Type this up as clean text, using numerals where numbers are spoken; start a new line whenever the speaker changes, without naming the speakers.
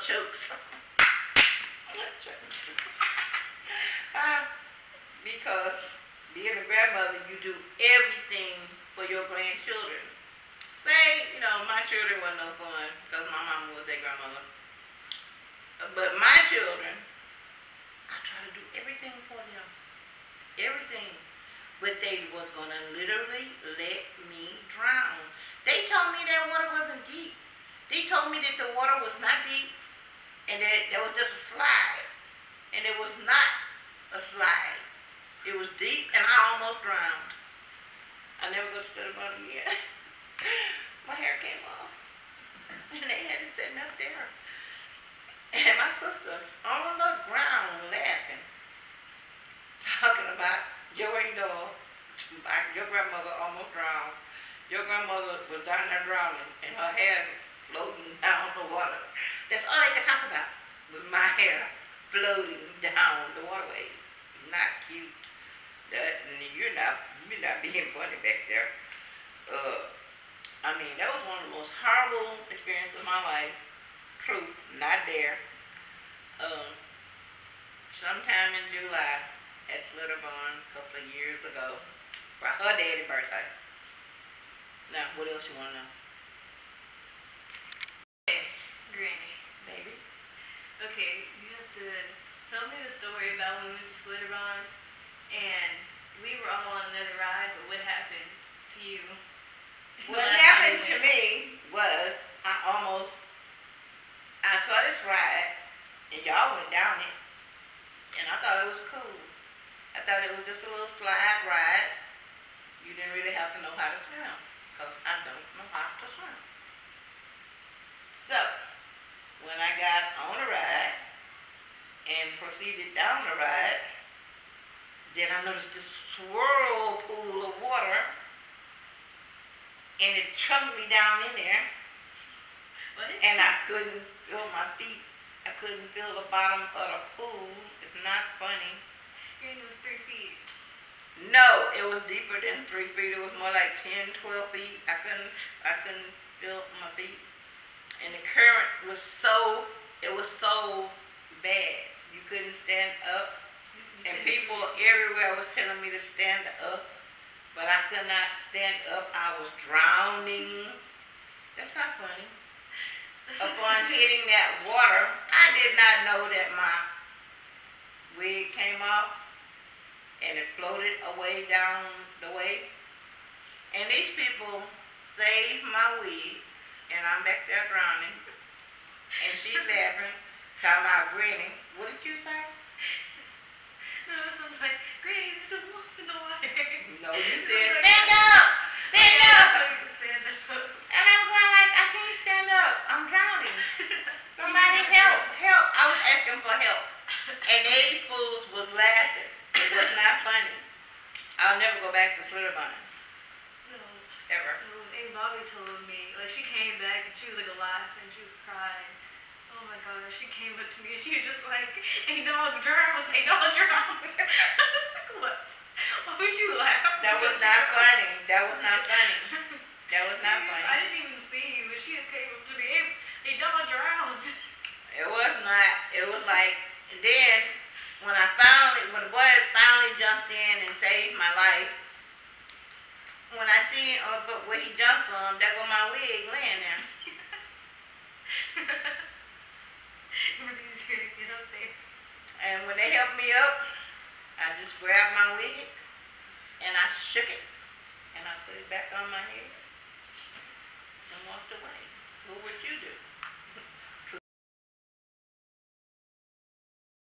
chokes. Chokes. Because being a grandmother, you do everything for your grandchildren. Say, my children wasn't no fun because my mama was their grandmother. But my children, I try to do everything for them. Everything. But they was going to literally let me drown. They told me that water wasn't deep. They told me that the water was not deep and that there was just a slide. And it was not a slide. It was deep and I almost drowned. I never go to Schlitterbahn again. My hair came off. And they had it sitting up there. And my sister's on the ground laughing. Talking about your dog. Your grandmother almost drowned. Your grandmother was down there drowning and her hair floating down the water. That's all they could talk about was my hair floating down the waterways. Not cute. You're not being funny back there. That was one of the most horrible experiences of my life. Truth, not dare. Sometime in July at Schlitterbahn a couple of years ago for her daddy's birthday. Now, what else you want to know?
Hey, Granny.
Baby?
Okay, you have to tell me the story about when we went to Schlitterbahn and we were all on another ride, but what happened to you?
What happened to me was I saw this ride and y'all went down it and I thought it was cool. I thought it was just a little slide ride. You didn't really have to know how to swim because I don't know how to swim. So, when I got on the ride and proceeded down the ride, then I noticed this whirlpool of water and it chunked me down in there. And I couldn't feel my feet. I couldn't feel the bottom of the pool. It's not funny.
It was 3 feet.
No, it was deeper than 3 feet. It was more like 10, 12 feet. I couldn't feel my feet. And the current was so bad. You couldn't stand up. And people everywhere was telling me to stand up. But I could not stand up. I was drowning. That's not funny. Upon hitting that water, I did not know that my wig came off and it floated away down the way. And these people saved my wig and I'm back there drowning. And she's laughing, talking about Granny. What did you say?
No, something like, Granny, there's a wolf in the water.
No, you said, stand up! Stand up!
I told you to stand up.
And I'm going like, I can't stand up. I'm drowning. Somebody help, help. I was asking for help. And these fools was laughing. It was not funny. I'll never go back to Schlitterbahn.
No.
Ever.
No, Aunt Bobby told me, like she came back and she was like laughing, she was crying. Oh my gosh, she came up to me and she was just like, "Hey dog, drowned, hey dog, drowned." I was like, what? Why would you laugh?
That was not funny. That was not funny. That was not funny.
I didn't even see you, but she just came up to me, hey dog, drowned.
It was not. It was like, and then when the boy finally jumped in and saved my life, when I seen where he jumped from, there was my wig laying there.
It was easier to get up there.
And when they helped me up, I just grabbed my wig and I shook it and I put it back on my head and walked away. What would you do?